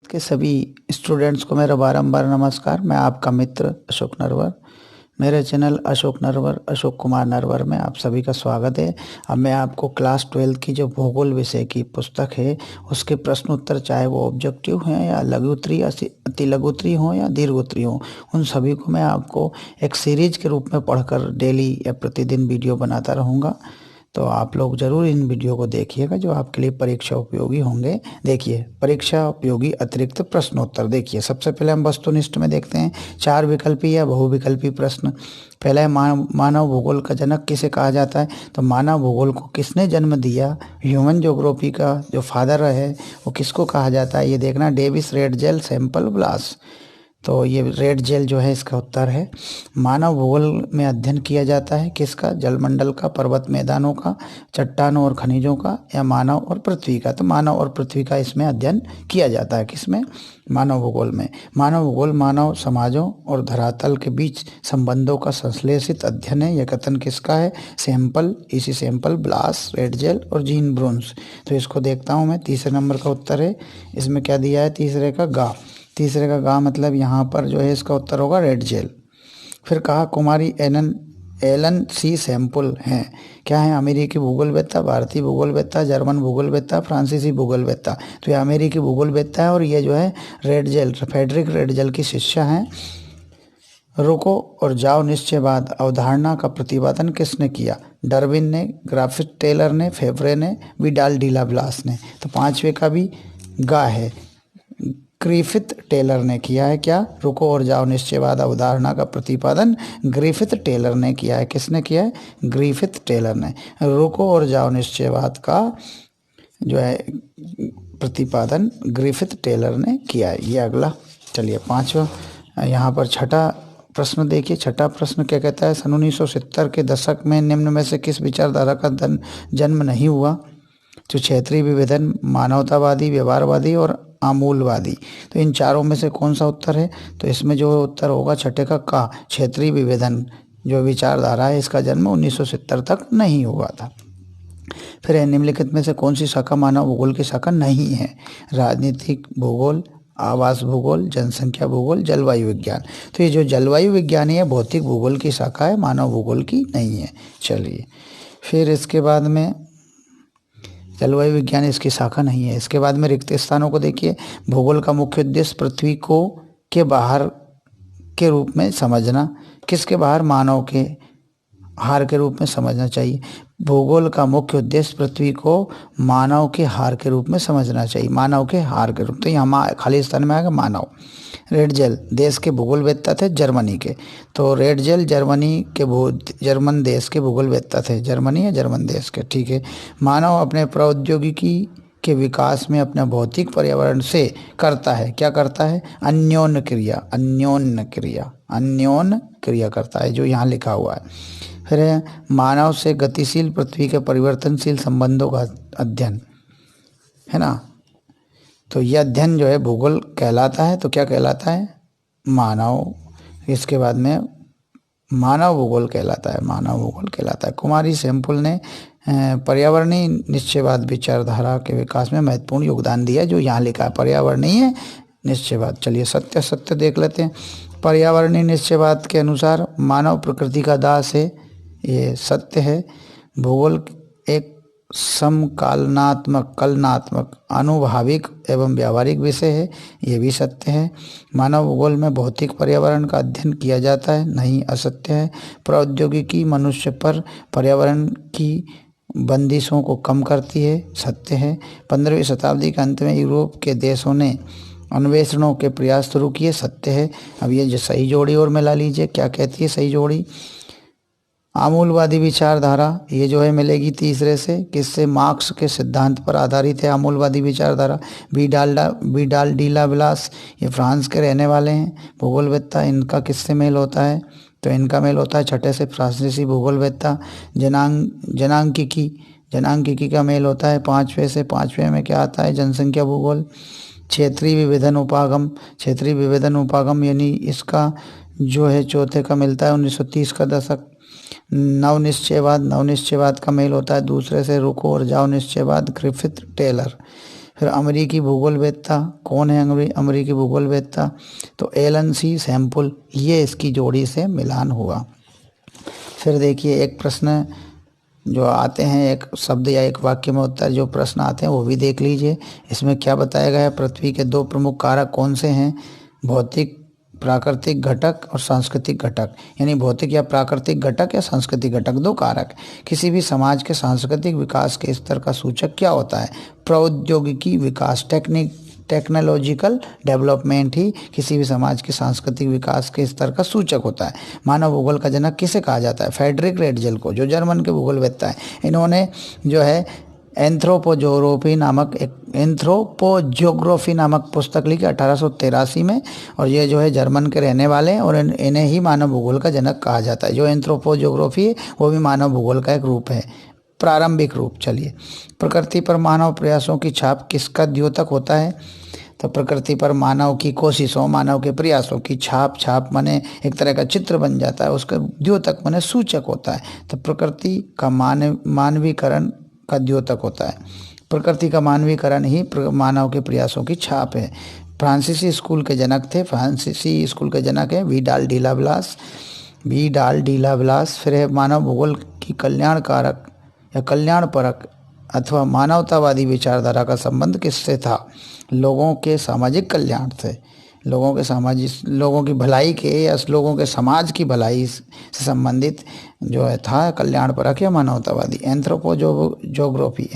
के सभी स्टूडेंट्स को मेरा बारंबार नमस्कार। मैं आपका मित्र अशोक नरवर। मेरे चैनल अशोक कुमार नरवर में आप सभी का स्वागत है। अब मैं आपको क्लास 12 की जो भूगोल विषय की पुस्तक है उसके प्रश्न उत्तर, चाहे वो ऑब्जेक्टिव हैं या लघु उत्तरीय, अति लघु उत्तरीय हों या दीर्घ उत्तरीय हों, उन सभी को मैं आपको एक सीरीज के रूप में पढ़कर डेली या प्रतिदिन वीडियो बनाता रहूँगा। तो आप लोग ज़रूर इन वीडियो को देखिएगा जो आपके लिए परीक्षा उपयोगी होंगे। देखिए, परीक्षा उपयोगी अतिरिक्त प्रश्नोत्तर। देखिए, सबसे पहले हम वस्तुनिष्ठ में देखते हैं 4 विकल्पी या बहुविकल्पी प्रश्न। पहला है मानव भूगोल का जनक किसे कहा जाता है। तो मानव भूगोल को किसने जन्म दिया। ह्यूमन ज्योग्राफी का जो फादर है वो किसको कहा जाता है, ये देखना। डेविस रेडजेल सैंपल ब्लास। तो ये रेड जेल जो है इसका उत्तर है। मानव भूगोल में अध्ययन किया जाता है किसका, जलमंडल का, पर्वत मैदानों का, चट्टानों और खनिजों का, या मानव और पृथ्वी का। तो मानव और पृथ्वी का इसमें अध्ययन किया जाता है। किसमें, मानव भूगोल में। मानव भूगोल मानव समाजों और धरातल के बीच संबंधों का संश्लेषित अध्ययन है। यह कथन किसका है, सैंपल, इसी सैंपल ब्लास, रेड जेल और जीन ब्रून्स। तो इसको देखता हूँ मैं। तीसरे नंबर का उत्तर है, इसमें क्या दिया है, तीसरे का गा मतलब यहाँ पर जो है इसका उत्तर होगा रेड जेल। फिर कहा कुमारी एलन सी सैंपल हैं, क्या है, अमेरिकी भूगोलवेत्ता, भारतीय भूगोलवेत्ता, जर्मन भूगोलवेत्ता, फ्रांसीसी भूगोलवेत्ता। तो ये अमेरिकी भूगोलवेत्ता है और ये जो है रेड जेल, फेडरिक रेड जेल की शिष्या हैं। रुको और जाओ निश्चयवाद अवधारणा का प्रतिपादन किसने किया, डार्विन ने, ग्रिफिथ टेलर ने, फेवरे ने, विडाल डी ब्लास ने। तो पांचवे का भी गा है, ग्रिफिथ टेलर ने किया है। क्या, रुको और जाओ निश्चयवाद अवधारणा का प्रतिपादन ग्रिफिथ टेलर ने किया है। किसने किया है, ग्रिफिथ टेलर ने। रुको और जाओ निश्चयवाद का जो है प्रतिपादन ग्रिफिथ टेलर ने किया है। ये अगला। चलिए पांचवा, यहाँ पर छठा प्रश्न देखिए। छठा प्रश्न क्या कहता है, सन 1970 के दशक में निम्न में से किस विचारधारा का जन्म नहीं हुआ। जो क्षेत्रीय विभेदन, मानवतावादी, व्यवहारवादी और आमूलवादी। तो इन चारों में से कौन सा उत्तर है, तो इसमें जो उत्तर होगा छठे का क्षेत्रीय विभेदन जो विचारधारा है इसका जन्म 1970 तक नहीं हुआ था। फिर निम्नलिखित में से कौन सी शाखा मानव भूगोल की शाखा नहीं है, राजनीतिक भूगोल, आवास भूगोल, जनसंख्या भूगोल, जलवायु विज्ञान। तो ये जो जलवायु विज्ञान है भौतिक भूगोल की शाखा है, मानव भूगोल की नहीं है। चलिए फिर इसके बाद में जलवायु विज्ञान इसकी शाखा नहीं है। इसके बाद में रिक्त स्थानों को देखिए। भूगोल का मुख्य उद्देश्य पृथ्वी को के बाहर के रूप में समझना, किसके बाहर, मानव के हार के रूप में समझना चाहिए। भूगोल का मुख्य उद्देश्य पृथ्वी को मानव के हार के रूप में समझना चाहिए, मानव के हार के रूप। तो यहाँ खाली स्थान में आएगा मानव। रेड जेल देश के भूगोलवेत्ता थे जर्मनी के। तो रेड जेल जर्मन देश के भूगोलवेत्ता थे, जर्मनी या जर्मन देश के, ठीक है। मानव अपने प्रौद्योगिकी के विकास में अपने भौतिक पर्यावरण से करता है, क्या करता है, अन्योन्य क्रिया करता है, जो यहाँ लिखा हुआ है। फिर मानव से गतिशील पृथ्वी के परिवर्तनशील संबंधों का अध्ययन है ना। तो यह अध्ययन जो है भूगोल कहलाता है। तो क्या कहलाता है, मानव। इसके बाद में मानव भूगोल कहलाता है। कुमारी सैंपल ने पर्यावरणीय निश्चयवाद विचारधारा के विकास में महत्वपूर्ण योगदान दिया, जो यहाँ लिखा है पर्यावरणीय निश्चयवाद। चलिए सत्य देख लेते हैं। पर्यावरणीय निश्चयवाद के अनुसार मानव प्रकृति का दास है, ये सत्य है। भूगोल एक कलनात्मक, अनुभाविक एवं व्यावहारिक विषय है, ये भी सत्य है। मानव भूगोल में भौतिक पर्यावरण का अध्ययन किया जाता है, नहीं, असत्य है। प्रौद्योगिकी मनुष्य पर पर्यावरण की बंदिशों को कम करती है, सत्य है। 15वीं शताब्दी के अंत में यूरोप के देशों ने अन्वेषणों के प्रयास शुरू किए, सत्य है। अब ये जो सही जोड़ी और मिला लीजिए, क्या कहती है सही जोड़ी, आमूलवादी विचारधारा, ये जो है मिलेगी तीसरे से, किससे, मार्क्स के सिद्धांत पर आधारित है आमूलवादी विचारधारा। विडाल डी ब्लास, ये फ्रांस के रहने वाले हैं भूगोलवेत्ता। इनका किससे मेल होता है, तो इनका मेल होता है छठे से, फ्रांसीसी भूगोलवेत्ता। जनांकिकी का मेल होता है पांचवे से। पांचवे में क्या आता है, जनसंख्या भूगोल। क्षेत्रीय विभेदन उपागम यानी इसका जो है चौथे का मिलता है 1930 का दशक। नवनिश्चयवाद का मेल होता है दूसरे से, रुको और जाओ निश्चयवाद, ग्रिफिथ टेलर। फिर अमेरिकी भूगोलवेत्ता, कौन है अमेरिकी भूगोलवेत्ता? तो एलन सी सैम्पल, ये इसकी जोड़ी से मिलान हुआ। फिर देखिए एक प्रश्न जो आते हैं, एक शब्द या एक वाक्य में उत्तर जो प्रश्न आते हैं वो भी देख लीजिए। इसमें क्या बताया गया है? पृथ्वी के 2 प्रमुख कारक कौन से हैं? भौतिक प्राकृतिक घटक और सांस्कृतिक घटक, यानी भौतिक या प्राकृतिक घटक या सांस्कृतिक घटक 2 कारक। किसी भी समाज के सांस्कृतिक विकास के स्तर का सूचक क्या होता है? प्रौद्योगिकी विकास, टेक्नोलॉजिकल डेवलपमेंट ही किसी भी समाज के सांस्कृतिक विकास के स्तर का सूचक होता है। मानव भूगोल का जनक किसे कहा जाता है? फ्रेडरिक रेडजल को, जो जर्मन के भूगोलवेत्ता है। इन्होंने जो है एंथ्रोपोजोग्राफी नामक पुस्तक लिखी 1883 में, और ये जो है जर्मन के रहने वाले हैं और इन्हें ही मानव भूगोल का जनक कहा जाता है। जो एंथ्रोपोजोग्राफी है वो भी मानव भूगोल का एक रूप है, प्रारंभिक रूप। चलिए, प्रकृति पर मानव प्रयासों की छाप किसका द्योतक होता है? तो प्रकृति पर मानव की कोशिशों, मानव के प्रयासों की छाप माने एक तरह का चित्र बन जाता है, उसका द्योतक माने सूचक होता है। तो प्रकृति का मानवीकरण का द्योतक होता है। प्रकृति का मानवीकरण ही मानव के प्रयासों की छाप है। फ्रांसीसी स्कूल के जनक थे, फ्रांसीसी स्कूल के जनक है विडाल डी ला ब्लास। फिर है मानव भूगोल की कल्याणकारक या कल्याणपरक अथवा मानवतावादी विचारधारा का संबंध किससे था? लोगों के सामाजिक कल्याण से, लोगों की भलाई के या लोगों के समाज की भलाई से संबंधित जो है था कल्याणपरक या मानवतावादी। एंथ्रोपोजोग्राफी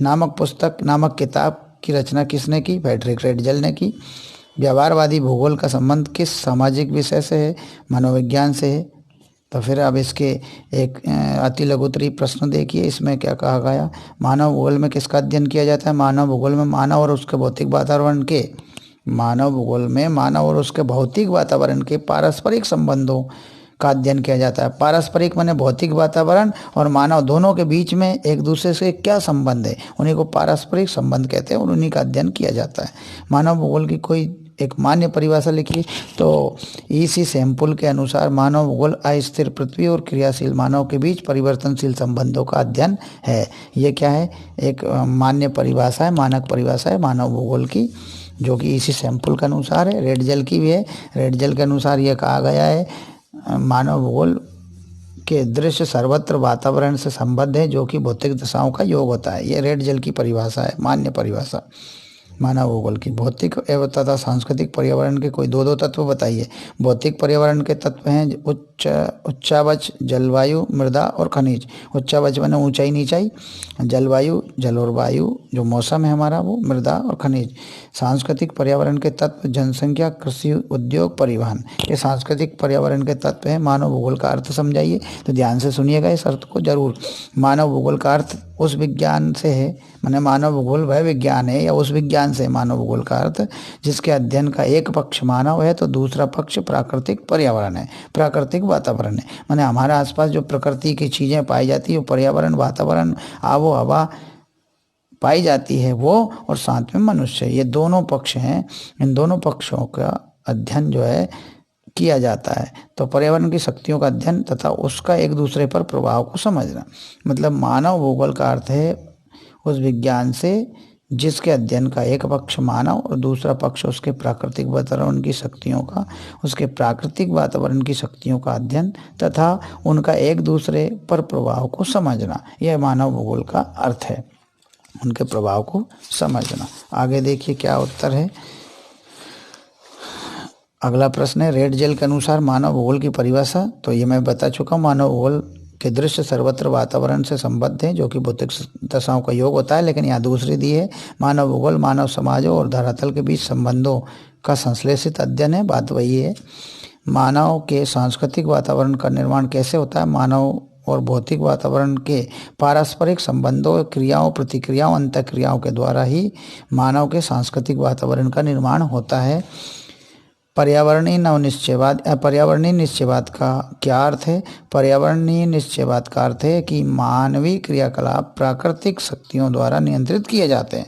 नामक किताब की रचना किसने की? फ्रेडरिक रेडजल ने की। व्यवहारवादी भूगोल का संबंध किस सामाजिक विषय से है? मनोविज्ञान से है। तो फिर अब इसके एक अति लघुत्तरीय प्रश्न देखिए, इसमें क्या कहा गया? मानव भूगोल में किसका अध्ययन किया जाता है? मानव भूगोल में मानव और उसके भौतिक वातावरण के पारस्परिक संबंधों का अध्ययन किया जाता है। पारस्परिक माने भौतिक वातावरण और मानव दोनों के बीच में एक दूसरे से क्या संबंध है, उन्हीं को पारस्परिक संबंध कहते हैं और उन्हीं का अध्ययन किया जाता है। मानव भूगोल की कोई एक मान्य परिभाषा लिखिए। तो इसी सैंपल के अनुसार मानव भूगोल अस्थिर पृथ्वी और क्रियाशील मानव के बीच परिवर्तनशील संबंधों का अध्ययन है। ये क्या है? एक मान्य परिभाषा है, मानक परिभाषा है मानव भूगोल की, जो कि इसी सैंपल के अनुसार है। रेडजल की भी है। रेडजल के अनुसार यह कहा गया है मानव भूगोल के दृश्य सर्वत्र वातावरण से संबद्ध है, जो कि भौतिक दशाओं का योग होता है। ये रेडजल की परिभाषा है, मान्य परिभाषा मानव भूगोल की। भौतिक एवं तथा सांस्कृतिक पर्यावरण के कोई 2 तत्व बताइए। भौतिक पर्यावरण के तत्व हैं उच्चावच, जलवायु, मृदा और खनिज। उच्चावच माने ऊंचाई नीचाई, जलवायु जल और वायु जो मौसम है हमारा वो, मृदा और खनिज। सांस्कृतिक पर्यावरण के तत्व जनसंख्या, कृषि, उद्योग, परिवहन। ये सांस्कृतिक पर्यावरण के तत्व हैं। मानव भूगोल का अर्थ समझाइए, तो ध्यान से सुनिएगा इस अर्थ को जरूर। मानव भूगोल का अर्थ उस विज्ञान से है, माने मानव भूगोल वह विज्ञान है या उस विज्ञान से मानव भूगोल का अर्थ जिसके अध्ययन का एक पक्ष मानव है तो दूसरा पक्ष प्राकृतिक पर्यावरण है, प्राकृतिक वातावरण है। माने हमारे आसपास जो प्रकृति की चीजें पाई जाती है, पर्यावरण, वातावरण, आबो हवा पाई जाती है वो, और साथ में मनुष्य, ये दोनों पक्ष हैं। इन दोनों पक्षों का अध्ययन जो है किया जाता है। तो पर्यावरण की शक्तियों का अध्ययन तथा उसका एक दूसरे पर प्रभाव को समझना, मतलब मानव भूगोल का अर्थ है उस विज्ञान से जिसके अध्ययन का एक पक्ष मानव और दूसरा पक्ष उसके प्राकृतिक वातावरण की शक्तियों का अध्ययन तथा उनका एक दूसरे पर प्रभाव को समझना। यह मानव भूगोल का अर्थ है, उनके प्रभाव को समझना। आगे देखिए क्या उत्तर है। अगला प्रश्न है रेडजल के अनुसार मानव भूगोल की परिभाषा। तो ये मैं बता चुका हूँ, मानव भूगोल के दृश्य सर्वत्र वातावरण से संबद्ध है, जो कि भौतिक दशाओं का योग होता है। लेकिन यहाँ दूसरी दी है, मानव भूगोल मानव समाजों और धरातल के बीच संबंधों का संश्लेषित अध्ययन है। बात वही है। मानव के सांस्कृतिक वातावरण का निर्माण कैसे होता है? मानव और भौतिक वातावरण के पारस्परिक संबंधों, क्रियाओं, प्रतिक्रियाओं, अंतःक्रियाओं के द्वारा ही मानव के सांस्कृतिक वातावरण का निर्माण होता है। पर्यावरणीय निश्चयवाद का क्या अर्थ है? पर्यावरणीय निश्चयवाद का अर्थ है कि मानवीय क्रियाकलाप प्राकृतिक शक्तियों द्वारा नियंत्रित किए जाते हैं।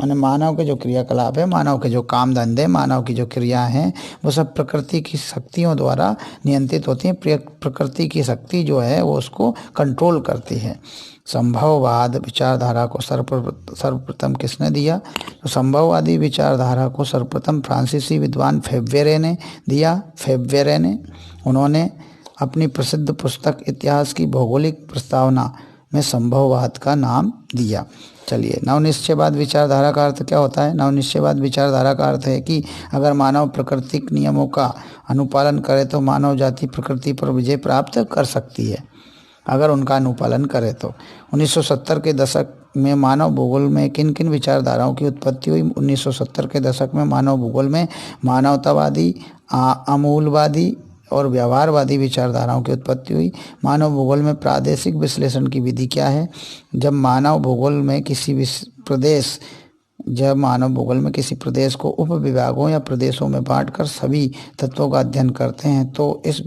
माने मानव के जो क्रियाकलाप है, मानव के जो काम धंधे, मानव की जो क्रिया हैं, वो सब प्रकृति की शक्तियों द्वारा नियंत्रित होती हैं। प्रकृति की शक्ति जो है वो उसको कंट्रोल करती है। संभववाद विचारधारा को सर्वप्रथम किसने दिया? तो संभववादी विचारधारा को सर्वप्रथम फ्रांसीसी विद्वान फेब्रेरे ने दिया। फेब्रेरे ने उन्होंने अपनी प्रसिद्ध पुस्तक इतिहास की भौगोलिक प्रस्तावना में संभववाद का नाम दिया। चलिए, नवनिश्चयवाद विचारधारा का अर्थ क्या होता है? नवनिश्चयवाद विचारधारा का अर्थ है कि अगर मानव प्राकृतिक नियमों का अनुपालन करे तो मानव जाति प्रकृति पर विजय प्राप्त कर सकती है, अगर उनका अनुपालन करे तो। 1970 के दशक में मानव भूगोल में किन किन विचारधाराओं की उत्पत्ति हुई? 1970 के दशक में मानव भूगोल में मानवतावादी, आमूलवादी और व्यवहारवादी विचारधाराओं की उत्पत्ति हुई। मानव भूगोल में प्रादेशिक विश्लेषण की विधि क्या है? जब मानव भूगोल में किसी प्रदेश को उप विभागों या प्रदेशों में बांटकर सभी तत्वों का अध्ययन करते हैं तो इस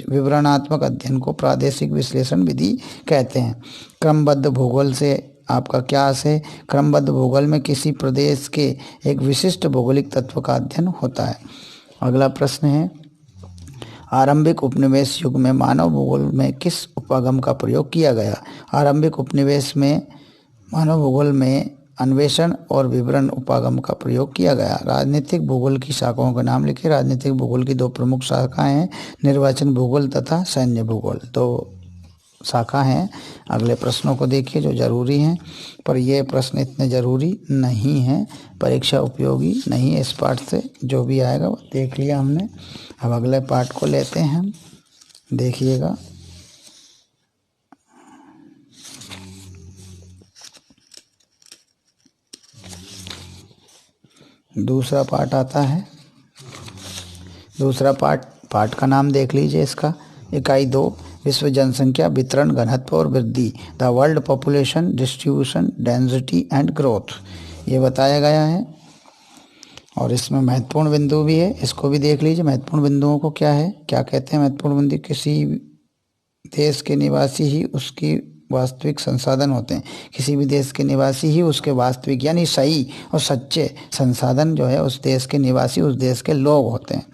विवरणात्मक अध्ययन को प्रादेशिक विश्लेषण विधि कहते हैं। क्रमबद्ध भूगोल से आपका क्या अर्थ है? क्रमबद्ध भूगोल में किसी प्रदेश के एक विशिष्ट भौगोलिक तत्व का अध्ययन होता है। अगला प्रश्न है, आरंभिक उपनिवेश युग में मानव भूगोल में किस उपागम का प्रयोग किया गया? आरंभिक उपनिवेश में मानव भूगोल में अन्वेषण और विवरण उपागम का प्रयोग किया गया। राजनीतिक भूगोल की शाखाओं का नाम लिखिए। राजनीतिक भूगोल की दो प्रमुख शाखाएं हैं, निर्वाचन भूगोल तथा सैन्य भूगोल, दो शाखा हैं। अगले प्रश्नों को देखिए जो जरूरी हैं, पर ये प्रश्न इतने जरूरी नहीं हैं, परीक्षा उपयोगी नहीं है। इस पाठ से जो भी आएगा वो देख लिया हमने। अब अगले पाठ को लेते हैं, देखिएगा। दूसरा पाठ आता है। दूसरा पाठ का नाम देख लीजिए इसका। इकाई 2, विश्व जनसंख्या वितरण, घनत्व और वृद्धि, the world population distribution, density and growth, ये बताया गया है। और इसमें महत्वपूर्ण बिंदु भी है, इसको भी देख लीजिए। महत्वपूर्ण बिंदुओं को क्या है, क्या कहते हैं? महत्वपूर्ण बिंदु किसी देश के निवासी ही उसकी वास्तविक संसाधन होते हैं। किसी भी देश के निवासी ही उसके वास्तविक यानी सही और सच्चे संसाधन जो है उस देश के निवासी, उस देश के लोग होते हैं।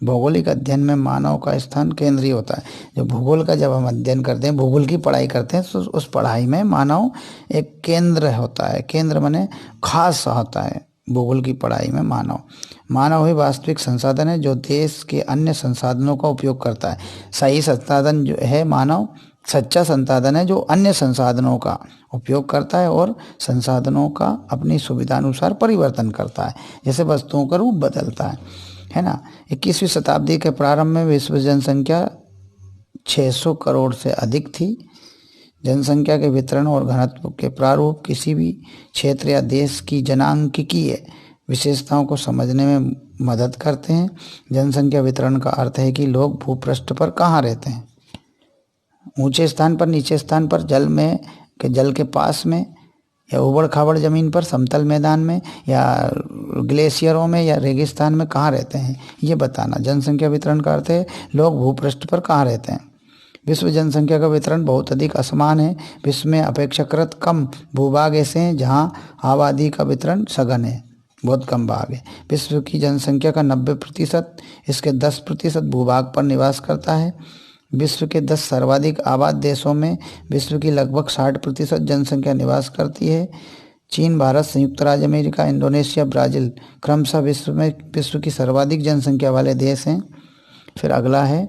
भौगोलिक अध्ययन में मानव का स्थान केंद्रीय होता है। जो भूगोल का जब हम अध्ययन करते हैं, भूगोल की पढ़ाई करते हैं, तो उस पढ़ाई में मानव एक केंद्र होता है। केंद्र माने खास होता है। भूगोल की पढ़ाई में मानव ही वास्तविक संसाधन है जो देश के अन्य संसाधनों का उपयोग करता है। सही संसाधन जो है मानव सच्चा संसाधन है जो अन्य संसाधनों का उपयोग करता है और संसाधनों का अपनी सुविधानुसार परिवर्तन करता है, जैसे वस्तुओं का रूप बदलता है ना। 21वीं शताब्दी के प्रारंभ में विश्व जनसंख्या 600 करोड़ से अधिक थी। जनसंख्या के वितरण और घनत्व के प्रारूप किसी भी क्षेत्र या देश की जनांकीय विशेषताओं को समझने में मदद करते हैं। जनसंख्या वितरण का अर्थ है कि लोग भूपृष्ठ पर कहाँ रहते हैं, ऊंचे स्थान पर, नीचे स्थान पर, जल के पास में, या उबड़ खाबड़ जमीन पर, समतल मैदान में, या ग्लेशियरों में, या रेगिस्तान में कहाँ रहते हैं, ये बताना। जनसंख्या वितरण का अर्थ है लोग भूपृष्ठ पर कहाँ रहते हैं। विश्व जनसंख्या का वितरण बहुत अधिक असमान है। विश्व में अपेक्षाकृत कम भूभाग ऐसे हैं जहाँ आबादी का वितरण सघन है, बहुत कम भाग है। विश्व की जनसंख्या का 90% इसके 10% भूभाग पर निवास करता है। विश्व के 10 सर्वाधिक आबाद देशों में विश्व की लगभग 60% जनसंख्या निवास करती है। चीन, भारत, संयुक्त राज्य अमेरिका, इंडोनेशिया, ब्राज़ील क्रमशः विश्व की सर्वाधिक जनसंख्या वाले देश हैं। फिर अगला है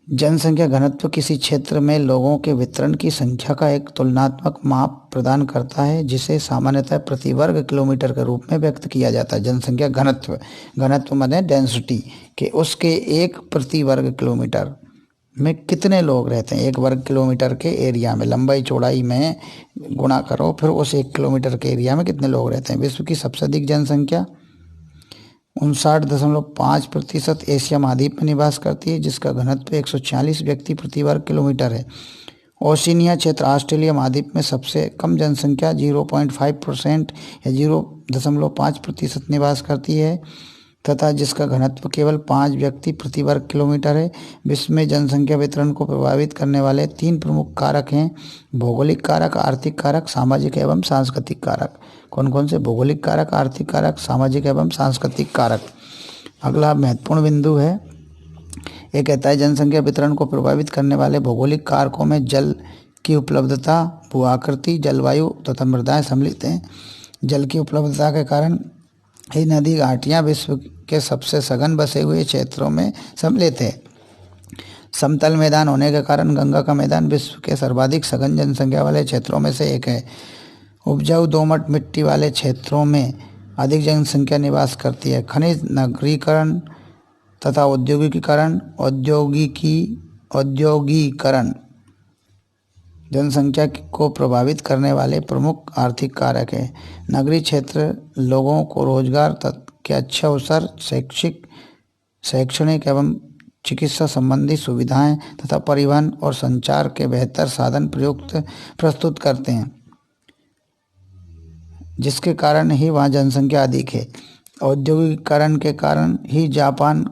जनसंख्या घनत्व किसी क्षेत्र में लोगों के वितरण की संख्या का एक तुलनात्मक माप प्रदान करता है जिसे सामान्यतः प्रति वर्ग किलोमीटर के रूप में व्यक्त किया जाता है। जनसंख्या घनत्व माने डेंसिटी के उसके एक प्रति वर्ग किलोमीटर में कितने लोग रहते हैं। एक वर्ग किलोमीटर के एरिया में लंबाई चौड़ाई में गुणा करो, फिर उस 1 किलोमीटर के एरिया में कितने लोग रहते हैं। विश्व की सबसे अधिक जनसंख्या 59.5% एशिया महाद्वीप में निवास करती है जिसका घनत्व 146 व्यक्ति प्रति वर्ग किलोमीटर है। ओशिनिया क्षेत्र ऑस्ट्रेलिया महाद्वीप में सबसे कम जनसंख्या 0.5% या 0.5% निवास करती है। तथा जिसका घनत्व केवल 5 व्यक्ति प्रति वर्ग किलोमीटर है। विश्व में जनसंख्या वितरण को प्रभावित करने वाले 3 प्रमुख कारक हैं: भौगोलिक कारक, आर्थिक कारक, सामाजिक एवं सांस्कृतिक कारक। कौन कौन से? भौगोलिक कारक, आर्थिक कारक, सामाजिक एवं सांस्कृतिक कारक। अगला महत्वपूर्ण बिंदु है, ये कहता है जनसंख्या वितरण को प्रभावित करने वाले भौगोलिक कारकों में जल की उपलब्धता, भू आकृति, जलवायु तथा मृदाएं सम्मिलित हैं। जल की उपलब्धता के कारण ये नदी घाटियाँ विश्व के सबसे सघन बसे हुए क्षेत्रों में सम्मिलित है। समतल मैदान होने के कारण गंगा का मैदान विश्व के सर्वाधिक सघन जनसंख्या वाले क्षेत्रों में से एक है। उपजाऊ दोमट मिट्टी वाले क्षेत्रों में अधिक जनसंख्या निवास करती है। खनिज नगरीकरण तथा औद्योगिकीकरण जनसंख्या को प्रभावित करने वाले प्रमुख आर्थिक कारक है। नगरीय क्षेत्र लोगों को रोजगार के अच्छे अवसर, शैक्षणिक एवं चिकित्सा संबंधी सुविधाएं तथा परिवहन और संचार के बेहतर साधन प्रस्तुत करते हैं, जिसके कारण ही वहाँ जनसंख्या अधिक है। औद्योगिकीकरण के कारण ही जापान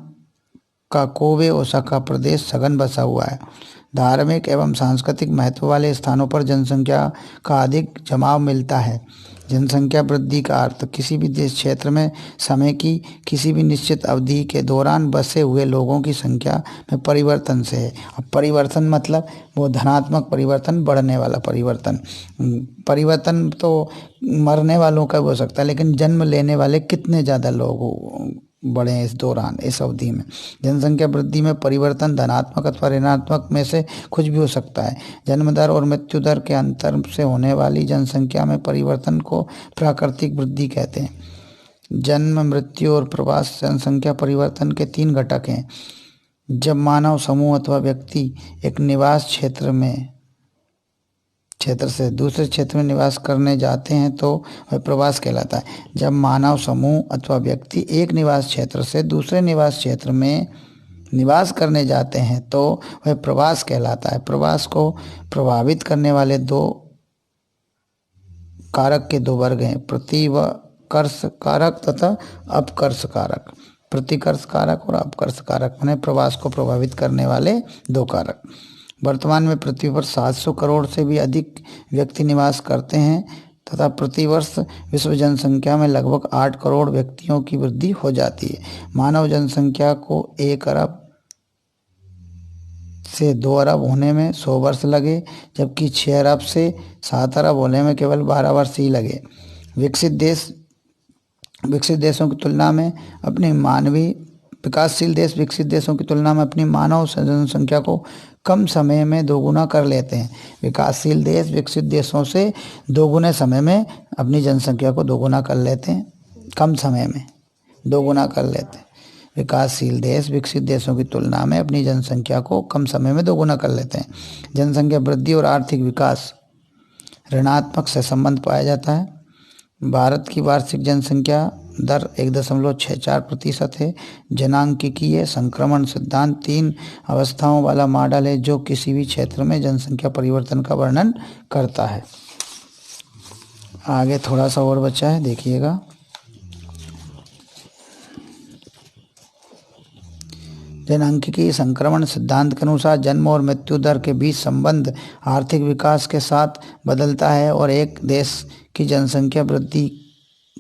का कोबे ओसाका प्रदेश सघन बसा हुआ है। धार्मिक एवं सांस्कृतिक महत्व वाले स्थानों पर जनसंख्या का अधिक जमाव मिलता है। जनसंख्या वृद्धि का अर्थ किसी भी देश क्षेत्र में समय की किसी भी निश्चित अवधि के दौरान बसे हुए लोगों की संख्या में परिवर्तन से है। अब परिवर्तन मतलब वो धनात्मक परिवर्तन, बढ़ने वाला परिवर्तन। परिवर्तन तो मरने वालों का हो सकता है, लेकिन जन्म लेने वाले कितने ज़्यादा लोग बढ़े इस दौरान, इस अवधि में। जनसंख्या वृद्धि में परिवर्तन धनात्मक अथवा ऋणात्मक में से कुछ भी हो सकता है। जन्म दर और मृत्यु दर के अंतर से होने वाली जनसंख्या में परिवर्तन को प्राकृतिक वृद्धि कहते हैं। जन्म, मृत्यु और प्रवास जनसंख्या परिवर्तन के 3 घटक हैं। जब मानव समूह अथवा व्यक्ति एक निवास क्षेत्र से दूसरे क्षेत्र में निवास करने जाते हैं तो वह प्रवास कहलाता है। जब मानव समूह अथवा व्यक्ति एक निवास क्षेत्र से दूसरे निवास क्षेत्र में निवास करने जाते हैं तो वह प्रवास कहलाता है। प्रवास को प्रभावित करने वाले 2 कारक के 2 वर्ग हैं: प्रतिकर्ष कारक तथा अपकर्ष कारक। प्रतिकर्ष कारक और अपकर्ष कारक माने प्रवास को प्रभावित करने वाले 2 कारक। वर्तमान में पृथ्वी पर 700 करोड़ से भी अधिक व्यक्ति निवास करते हैं तथा प्रतिवर्ष विश्व जनसंख्या में लगभग 8 करोड़ व्यक्तियों की वृद्धि हो जाती है। मानव जनसंख्या को 1 अरब से 2 अरब होने में 100 वर्ष लगे, जबकि 6 अरब से 7 अरब होने में केवल 12 वर्ष ही लगे। विकसित देशों की तुलना में अपनी विकासशील देश विकसित देशों की तुलना में अपनी मानव जनसंख्या को कम समय में दोगुना कर लेते हैं। विकासशील देश विकसित देशों से 2 गुने समय में अपनी जनसंख्या को दोगुना कर लेते हैं, कम समय में 2 गुना कर लेते हैं। विकासशील देश विकसित देशों की तुलना में अपनी जनसंख्या को कम समय में 2 गुना कर लेते हैं। जनसंख्या वृद्धि और आर्थिक विकास ऋणात्मक से संबंध पाया जाता है। भारत की वार्षिक जनसंख्या दर 1.64% है। जनांकीय संक्रमण सिद्धांत 3 अवस्थाओं वाला मॉडल है जो किसी भी क्षेत्र में जनसंख्या परिवर्तन का वर्णन करता है। आगे थोड़ा सा और बचा है, देखिएगा। जनांकीय संक्रमण सिद्धांत के अनुसार जन्म और मृत्यु दर के बीच संबंध आर्थिक विकास के साथ बदलता है और एक देश की जनसंख्या वृद्धि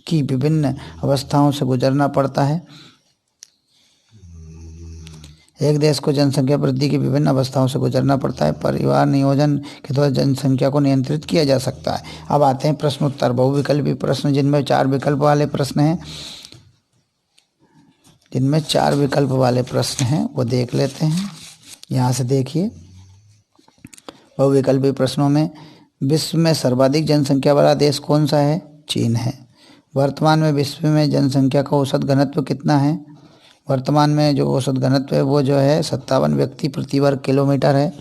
की विभिन्न अवस्थाओं से गुजरना पड़ता है। एक देश को जनसंख्या वृद्धि की विभिन्न अवस्थाओं से गुजरना पड़ता है। परिवार नियोजन के द्वारा जनसंख्या को नियंत्रित किया जा सकता है। अब आते हैं प्रश्न उत्तर बहुविकल्पी प्रश्न, जिनमें 4 विकल्प वाले प्रश्न हैं। वो देख लेते हैं। यहाँ से देखिए, बहुविकल्पी प्रश्नों में विश्व में सर्वाधिक जनसंख्या वाला देश कौन सा है? चीन है। वर्तमान में विश्व में जनसंख्या का औसत घनत्व कितना है? वर्तमान में जो औसत घनत्व है वो जो है 57 व्यक्ति प्रति वर्ग किलोमीटर है।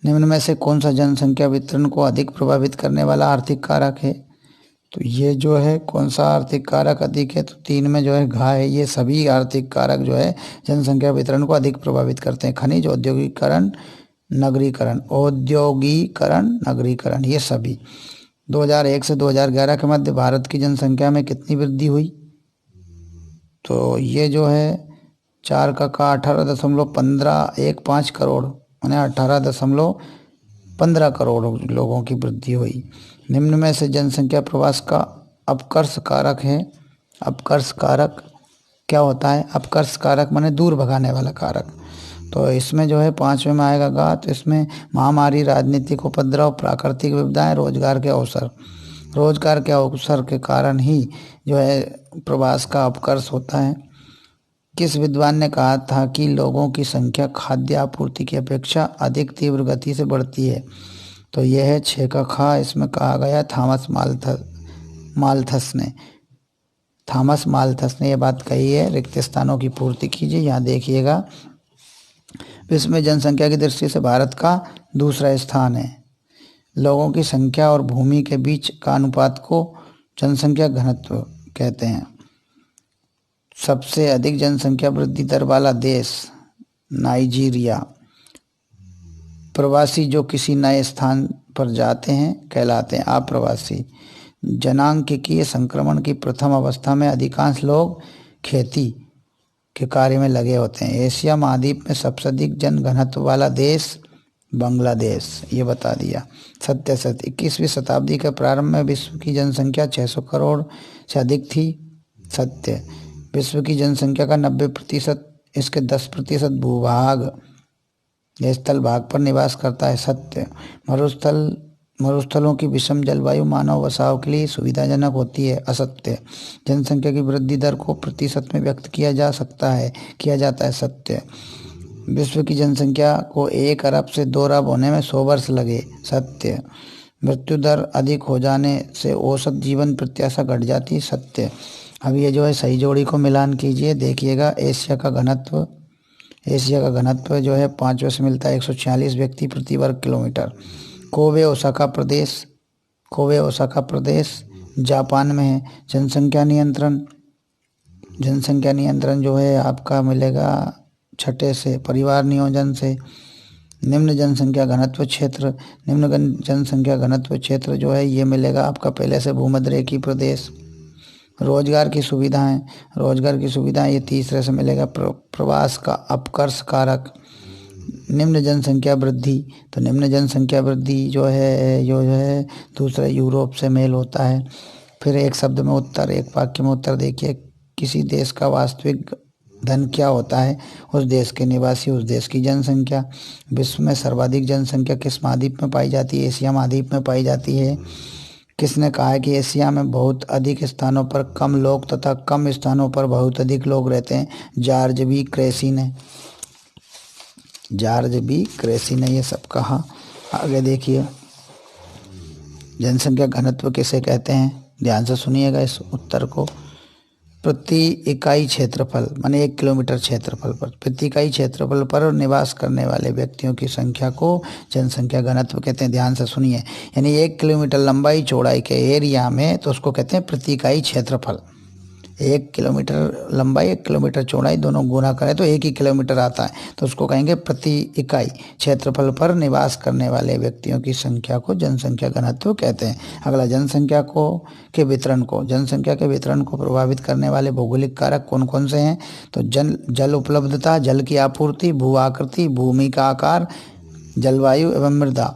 निम्न में से कौन सा जनसंख्या वितरण को अधिक प्रभावित करने वाला आर्थिक कारक है? तो ये जो है कौन सा आर्थिक कारक अधिक है? तो 3 में जो है घ है। ये सभी आर्थिक कारक जो है जनसंख्या वितरण को अधिक प्रभावित करते हैं। खनिज, औद्योगिकीकरण, नगरीकरण, ये सभी। 2001 से 2011 के मध्य भारत की जनसंख्या में कितनी वृद्धि हुई? तो ये जो है 4 का 18.15 करोड़ यानी 18.15 करोड़ लोगों की वृद्धि हुई। निम्न में से जनसंख्या प्रवास का अपकर्ष कारक है। अपकर्ष कारक क्या होता है? अपकर्ष कारक माने दूर भगाने वाला कारक। तो इसमें जो है 5वें में आएगा गा। तो इसमें महामारी, राजनीतिक उपद्रव, प्राकृतिक विपदाएं, रोजगार के अवसर। रोजगार के अवसर के कारण ही जो है प्रवास का अपकर्ष होता है। किस विद्वान ने कहा था कि लोगों की संख्या खाद्य आपूर्ति की अपेक्षा अधिक तीव्र गति से बढ़ती है? तो यह है 6 का खा। इसमें कहा गया थॉमस माल्थस ने। थॉमस माल्थस ने यह बात कही है। रिक्त स्थानों की पूर्ति कीजिए। यहाँ देखिएगा, विश्व में जनसंख्या की दृष्टि से भारत का दूसरा स्थान है। लोगों की संख्या और भूमि के बीच का अनुपात को जनसंख्या घनत्व कहते हैं। सबसे अधिक जनसंख्या वृद्धि दर वाला देश नाइजीरिया। प्रवासी जो किसी नए स्थान पर जाते हैं कहलाते हैं अप्रवासी। जनांगीय संक्रमण की प्रथम अवस्था में अधिकांश लोग खेती के कार्य में लगे होते हैं। एशिया महाद्वीप में सबसे अधिक जनघनत्व वाला देश बांग्लादेश। ये बता दिया। सत्य 21वीं शताब्दी के प्रारंभ में विश्व की जनसंख्या 600 करोड़ से अधिक थी। सत्य। विश्व की जनसंख्या का 90% इसके 10% भूभाग स्थल भाग पर निवास करता है। सत्य। मरुस्थलों की विषम जलवायु मानव बसाव के लिए सुविधाजनक होती है। असत्य। जनसंख्या की वृद्धि दर को प्रतिशत में व्यक्त किया जाता है। सत्य। विश्व की जनसंख्या को 1 अरब से 2 अरब होने में 100 वर्ष लगे। सत्य। मृत्यु दर अधिक हो जाने से औसत जीवन प्रत्याशा घट जाती है। सत्य। अब ये जो है सही जोड़ी को मिलान कीजिए। देखिएगा, एशिया का घनत्व जो है 5वें से मिलता है 146 व्यक्ति प्रति वर्ग किलोमीटर। कोबे ओसाका प्रदेश जापान में है। जनसंख्या नियंत्रण जो है आपका मिलेगा 6 से परिवार नियोजन से। निम्न जनसंख्या घनत्व क्षेत्र जो है ये मिलेगा आपका पहले से भूमध्यरेखीय प्रदेश। रोजगार की सुविधाएं ये 3 से मिलेगा। प्रवास का अपकर्ष कारक। निम्न जनसंख्या वृद्धि, तो निम्न जनसंख्या वृद्धि जो है दूसरे यूरोप से मेल होता है। फिर एक शब्द में उत्तर, एक वाक्य में उत्तर देखिए। किसी देश का वास्तविक धन क्या होता है? उस देश के निवासी, उस देश की जनसंख्या। विश्व में सर्वाधिक जनसंख्या किस महाद्वीप में पाई जाती है? एशिया महाद्वीप में पाई जाती है। किसने कहा है कि एशिया में बहुत अधिक स्थानों पर कम लोग तथा कम स्थानों पर बहुत अधिक लोग रहते हैं? जॉर्ज बी क्रेसी ने ये सब कहा। आगे देखिए, जनसंख्या घनत्व किसे कहते हैं? ध्यान से सुनिएगा इस उत्तर को। प्रति इकाई क्षेत्रफल माने 1 किलोमीटर क्षेत्रफल पर, प्रति इकाई क्षेत्रफल पर निवास करने वाले व्यक्तियों की संख्या को जनसंख्या घनत्व कहते हैं। ध्यान से सुनिए, यानी 1 किलोमीटर लंबाई चौड़ाई के एरिया में तो उसको कहते हैं प्रति इकाई क्षेत्रफल। 1 किलोमीटर लंबाई 1 किलोमीटर चौड़ाई दोनों गुना करें तो 1 ही किलोमीटर आता है, तो उसको कहेंगे प्रति इकाई क्षेत्रफल पर निवास करने वाले व्यक्तियों की संख्या को जनसंख्या घनत्व कहते हैं। अगला, जनसंख्या के वितरण को प्रभावित करने वाले भौगोलिक कारक कौन कौन से हैं? तो जल उपलब्धता, जल की आपूर्ति, भू आकृति, भूमि का आकार, जलवायु एवं मृदा।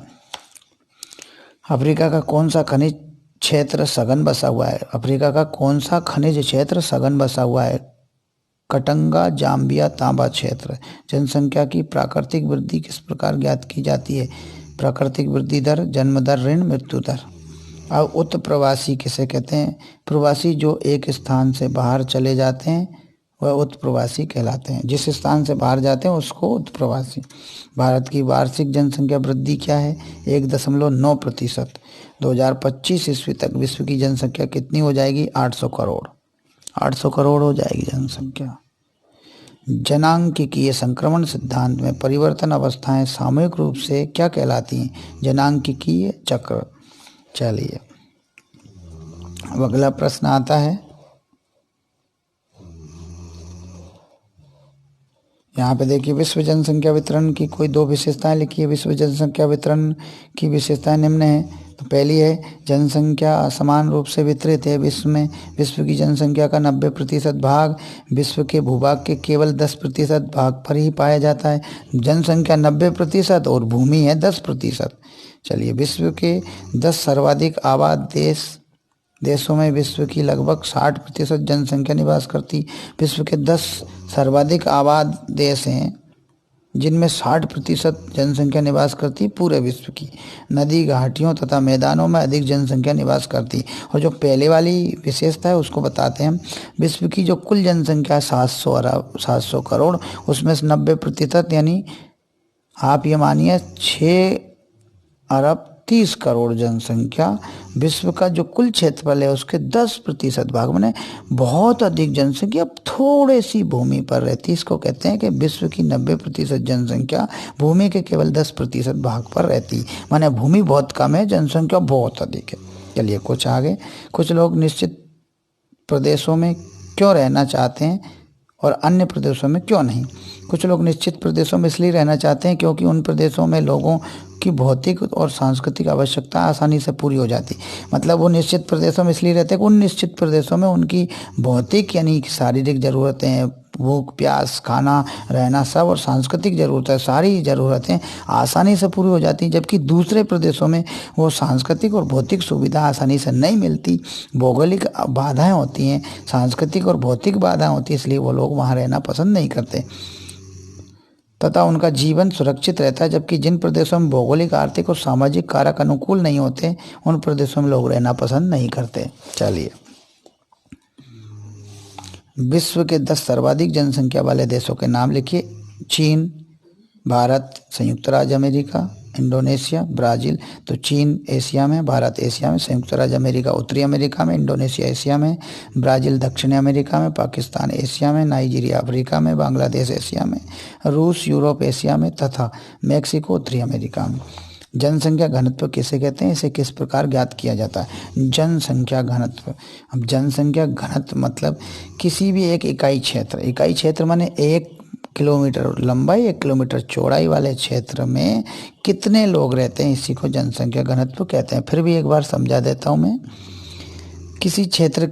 अफ्रीका का कौन सा खनिज क्षेत्र सघन बसा हुआ है? कटंगा, जाम्बिया, तांबा क्षेत्र। जनसंख्या की प्राकृतिक वृद्धि किस प्रकार ज्ञात की जाती है? प्राकृतिक वृद्धि दर, जन्म दर, ऋण, मृत्यु दर। अब उत्प्रवासी किसे कहते हैं? प्रवासी जो एक स्थान से बाहर चले जाते हैं वह उत्प्रवासी कहलाते हैं। जिस स्थान से बाहर जाते हैं उसको उत्प्रवासी। भारत की वार्षिक जनसंख्या वृद्धि क्या है? 1.9%। 2025 ईस्वी तक विश्व की जनसंख्या कितनी हो जाएगी? 800 करोड़। 800 करोड़ हो जाएगी जनसंख्या। जनांगीय संक्रमण सिद्धांत में परिवर्तन अवस्थाएं सामूहिक रूप से क्या कहलाती हैं? जनांगीय चक्र। चलिए, अब अगला प्रश्न आता है। यहाँ पे देखिए, विश्व जनसंख्या वितरण की कोई 2 विशेषताएं लिखी है। विश्व जनसंख्या वितरण की विशेषताएं निम्न है। तो पहली है जनसंख्या असमान रूप से वितरित है विश्व में। विश्व की जनसंख्या का 90% भाग विश्व के भूभाग के केवल 10% भाग पर ही पाया जाता है। जनसंख्या 90% और भूमि है 10%। चलिए, विश्व के 10 सर्वाधिक आबाद देशों में विश्व की लगभग 60% जनसंख्या निवास करती। विश्व के 10 सर्वाधिक आबाद देश हैं जिनमें 60% जनसंख्या निवास करती पूरे विश्व की। नदी, घाटियों तथा मैदानों में अधिक जनसंख्या निवास करती। और जो पहले वाली विशेषता है उसको बताते हैं हम। विश्व की जो कुल जनसंख्या 700 करोड़, उसमें से 90% यानी आप ये मानिए 6 अरब 30 करोड़ जनसंख्या विश्व का जो कुल क्षेत्रफल है उसके 10% भाग, माने बहुत अधिक जनसंख्या थोड़े सी भूमि पर रहती है। इसको कहते हैं कि विश्व की 90% जनसंख्या भूमि के केवल 10% भाग पर रहती, माने भूमि बहुत कम है, जनसंख्या बहुत अधिक है। चलिए कुछ आगे। कुछ लोग निश्चित प्रदेशों में क्यों रहना चाहते हैं और अन्य प्रदेशों में क्यों नहीं। कुछ लोग निश्चित प्रदेशों में इसलिए रहना चाहते हैं क्योंकि उन प्रदेशों में लोगों की भौतिक और सांस्कृतिक आवश्यकता आसानी से पूरी हो जाती। मतलब वो निश्चित प्रदेशों में इसलिए रहते हैं कि उन निश्चित प्रदेशों में उनकी भौतिक यानी शारीरिक ज़रूरतें, भूख प्यास, खाना, रहना सब, और सांस्कृतिक ज़रूरतें, सारी ज़रूरतें आसानी से पूरी हो जाती हैं। जबकि दूसरे प्रदेशों में वो सांस्कृतिक और भौतिक सुविधा आसानी से नहीं मिलती, भौगोलिक बाधाएं होती हैं, सांस्कृतिक और भौतिक बाधाएं होती हैं, इसलिए वो लोग वहाँ रहना पसंद नहीं करते तथा उनका जीवन सुरक्षित रहता है। जबकि जिन प्रदेशों में भौगोलिक, आर्थिक और सामाजिक कारक अनुकूल नहीं होते उन प्रदेशों में लोग रहना पसंद नहीं करते। चलिए, विश्व के 10 सर्वाधिक जनसंख्या वाले देशों के नाम लिखिए। चीन, भारत, संयुक्त राज्य अमेरिका, इंडोनेशिया, ब्राज़ील। तो चीन एशिया में, भारत एशिया में, संयुक्त राज्य अमेरिका उत्तरी अमेरिका में, इंडोनेशिया एशिया में, ब्राज़ील दक्षिणी अमेरिका में, पाकिस्तान एशिया में, नाइजीरिया अफ्रीका में, बांग्लादेश एशिया में, रूस यूरोप एशिया में तथा मैक्सिको उत्तरी अमेरिका में। जनसंख्या घनत्व किसे कहते हैं, इसे किस प्रकार ज्ञात किया जाता है। जनसंख्या घनत्व। अब जनसंख्या घनत्व मतलब किसी भी एक इकाई क्षेत्र माने 1 किलोमीटर लंबाई, 1 किलोमीटर चौड़ाई वाले क्षेत्र में कितने लोग रहते हैं, इसी को जनसंख्या घनत्व कहते हैं। फिर भी एक बार समझा देता हूँ मैं। किसी क्षेत्र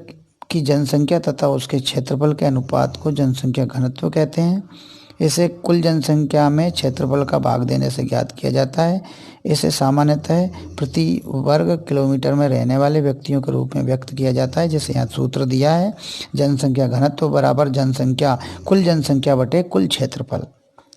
की जनसंख्या तथा उसके क्षेत्रफल के अनुपात को जनसंख्या घनत्व कहते हैं। इसे कुल जनसंख्या में क्षेत्रफल का भाग देने से ज्ञात किया जाता है। इसे सामान्यतः प्रति वर्ग किलोमीटर में रहने वाले व्यक्तियों के रूप में व्यक्त किया जाता है, जैसे यहाँ सूत्र दिया है। जनसंख्या घनत्व बराबर कुल जनसंख्या बटे कुल क्षेत्रफल।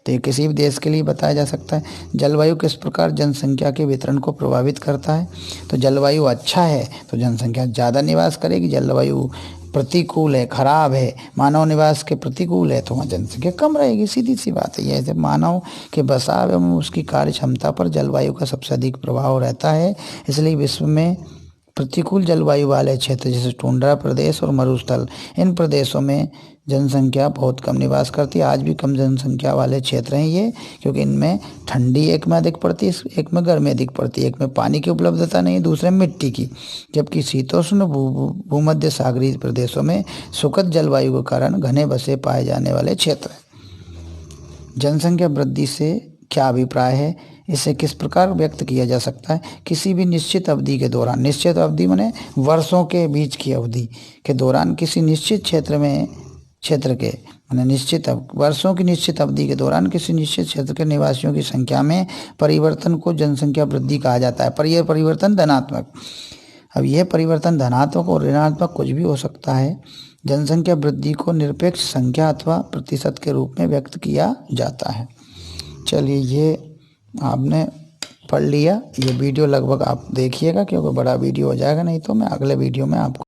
तो ये किसी भी देश के लिए बताया जा सकता है। जलवायु किस प्रकार जनसंख्या के वितरण को प्रभावित करता है। तो जलवायु अच्छा है तो जनसंख्या ज़्यादा निवास करेगी, जलवायु प्रतिकूल है, खराब है, मानव निवास के प्रतिकूल है तो वहाँ जनसंख्या कम रहेगी। सीधी सी बात है। यह जब मानव के बसाव एवं उसकी कार्य क्षमता पर जलवायु का सबसे अधिक प्रभाव रहता है। इसलिए विश्व में प्रतिकूल जलवायु वाले क्षेत्र जैसे टुंड्रा प्रदेश और मरुस्थल, इन प्रदेशों में जनसंख्या बहुत कम निवास करती है। आज भी कम जनसंख्या वाले क्षेत्र हैं ये, क्योंकि इनमें ठंडी एक में अधिक पड़ती है, एक में गर्मी अधिक पड़ती है, एक में पानी की उपलब्धता नहीं है, दूसरे में मिट्टी की। जबकि शीतोष्ण भूमध्य सागरीय प्रदेशों में सुखद जलवायु के कारण घने बसे पाए जाने वाले क्षेत्र हैं। जनसंख्या वृद्धि से क्या अभिप्राय है, इसे किस प्रकार व्यक्त किया जा सकता है। किसी भी निश्चित अवधि के दौरान, निश्चित अवधि माने वर्षों के बीच की अवधि के दौरान, किसी निश्चित क्षेत्र के माने निश्चित वर्षों की निश्चित अवधि के दौरान किसी निश्चित क्षेत्र के निवासियों की संख्या में परिवर्तन को जनसंख्या वृद्धि कहा जाता है। पर यह परिवर्तन धनात्मक, अब यह परिवर्तन धनात्मक और ऋणात्मक कुछ भी हो सकता है। जनसंख्या वृद्धि को निरपेक्ष संख्या अथवा प्रतिशत के रूप में व्यक्त किया जाता है। चलिए, ये आपने पढ़ लिया। ये वीडियो लगभग आप देखिएगा, क्योंकि बड़ा वीडियो हो जाएगा, नहीं तो मैं अगले वीडियो में आपको